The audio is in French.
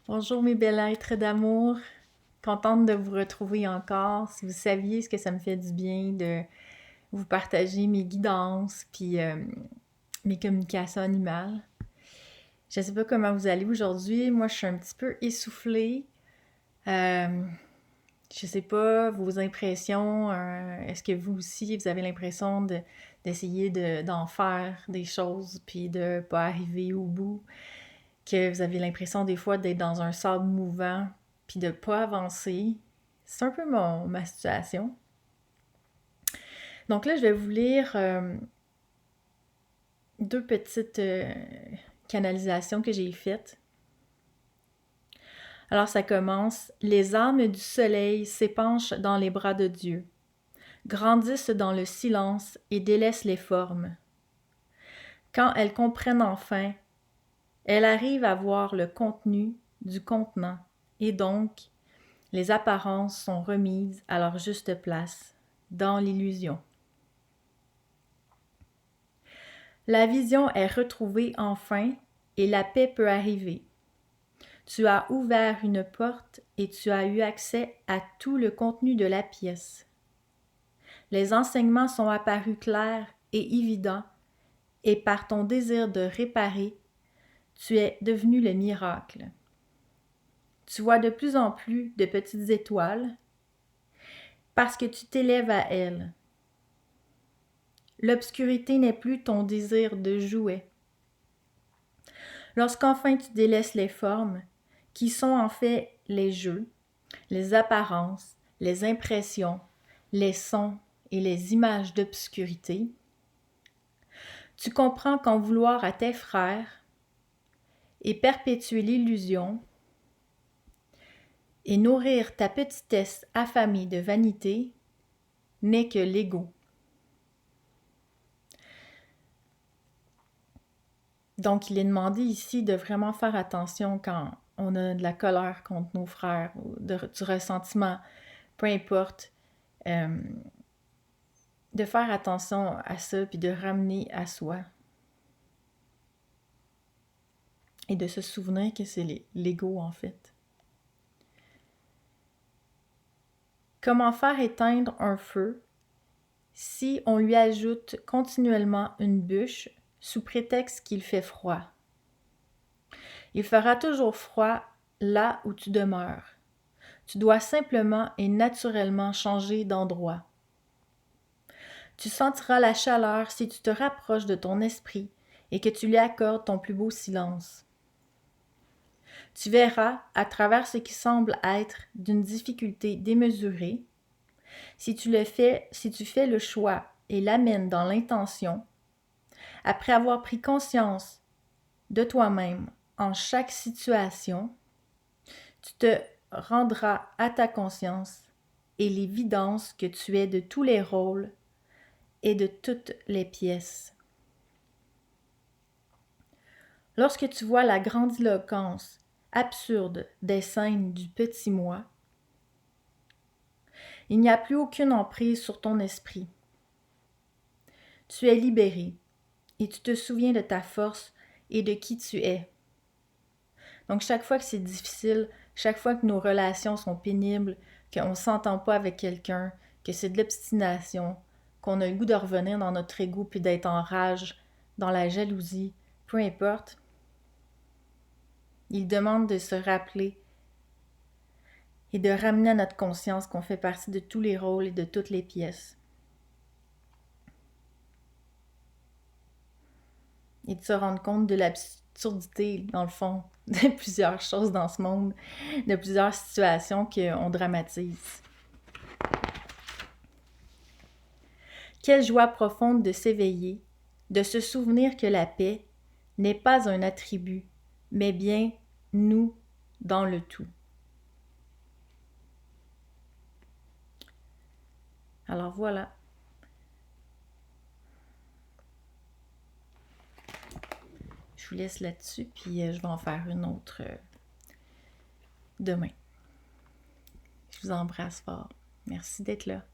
Bonjour mes belles êtres d'amour, contente de vous retrouver encore. Si vous saviez ce que ça me fait du bien de vous partager mes guidances puis mes communications animales. Je sais pas comment vous allez aujourd'hui, moi je suis un petit peu essoufflée. Je sais pas vos impressions, est-ce que vous aussi vous avez l'impression d'essayer d'en faire des choses puis de pas arriver au bout? Que vous avez l'impression des fois d'être dans un sable mouvant puis de pas avancer. C'est un peu ma situation. Donc là, je vais vous lire deux petites canalisations que j'ai faites. Alors ça commence. Les âmes du soleil s'épanchent dans les bras de Dieu, grandissent dans le silence et délaissent les formes. Quand elles comprennent enfin, elles arrivent à voir le contenu du contenant et donc les apparences sont remises à leur juste place, dans l'illusion. La vision est retrouvée enfin et la paix peut arriver. Tu as ouvert une porte et tu as eu accès à tout le contenu de la pièce. Les enseignements sont apparus clairs et évidents et par ton désir de réparer, tu es devenu le miracle. Tu vois de plus en plus de petites étoiles parce que tu t'élèves à elles. L'obscurité n'est plus ton désir de jouet. Lorsqu'enfin tu délaisses les formes, qui sont en fait les jeux, les apparences, les impressions, les sons et les images d'obscurité, tu comprends qu'en vouloir à tes frères et perpétuer l'illusion et nourrir ta petitesse affamée de vanité n'est que l'ego. Donc, il est demandé ici de vraiment faire attention quand on a de la colère contre nos frères ou du ressentiment, peu importe, de faire attention à ça puis de ramener à soi. Et de se souvenir que c'est l'ego en fait. Comment faire éteindre un feu si on lui ajoute continuellement une bûche sous prétexte qu'il fait froid? Il fera toujours froid là où tu demeures. Tu dois simplement et naturellement changer d'endroit. Tu sentiras la chaleur si tu te rapproches de ton esprit et que tu lui accordes ton plus beau silence. Tu verras, à travers ce qui semble être d'une difficulté démesurée, si tu fais le choix et l'amènes dans l'intention, après avoir pris conscience de toi-même en chaque situation, tu te rendras à ta conscience et l'évidence que tu es de tous les rôles et de toutes les pièces. Lorsque tu vois la grandiloquence absurde des scènes du petit moi, il n'y a plus aucune emprise sur ton esprit. Tu es libéré et tu te souviens de ta force et de qui tu es. Donc chaque fois que c'est difficile, chaque fois que nos relations sont pénibles, qu'on ne s'entend pas avec quelqu'un, que c'est de l'obstination, qu'on a le goût de revenir dans notre ego puis d'être en rage, dans la jalousie, peu importe, il demande de se rappeler et de ramener à notre conscience qu'on fait partie de tous les rôles et de toutes les pièces. Et de se rendre compte de l'absurdité, dans le fond, de plusieurs choses dans ce monde, de plusieurs situations qu'on dramatise. Quelle joie profonde de s'éveiller, de se souvenir que la paix n'est pas un attribut, mais bien nous dans le tout. Alors voilà. Je vous laisse là-dessus, puis je vais en faire une autre demain. Je vous embrasse fort. Merci d'être là.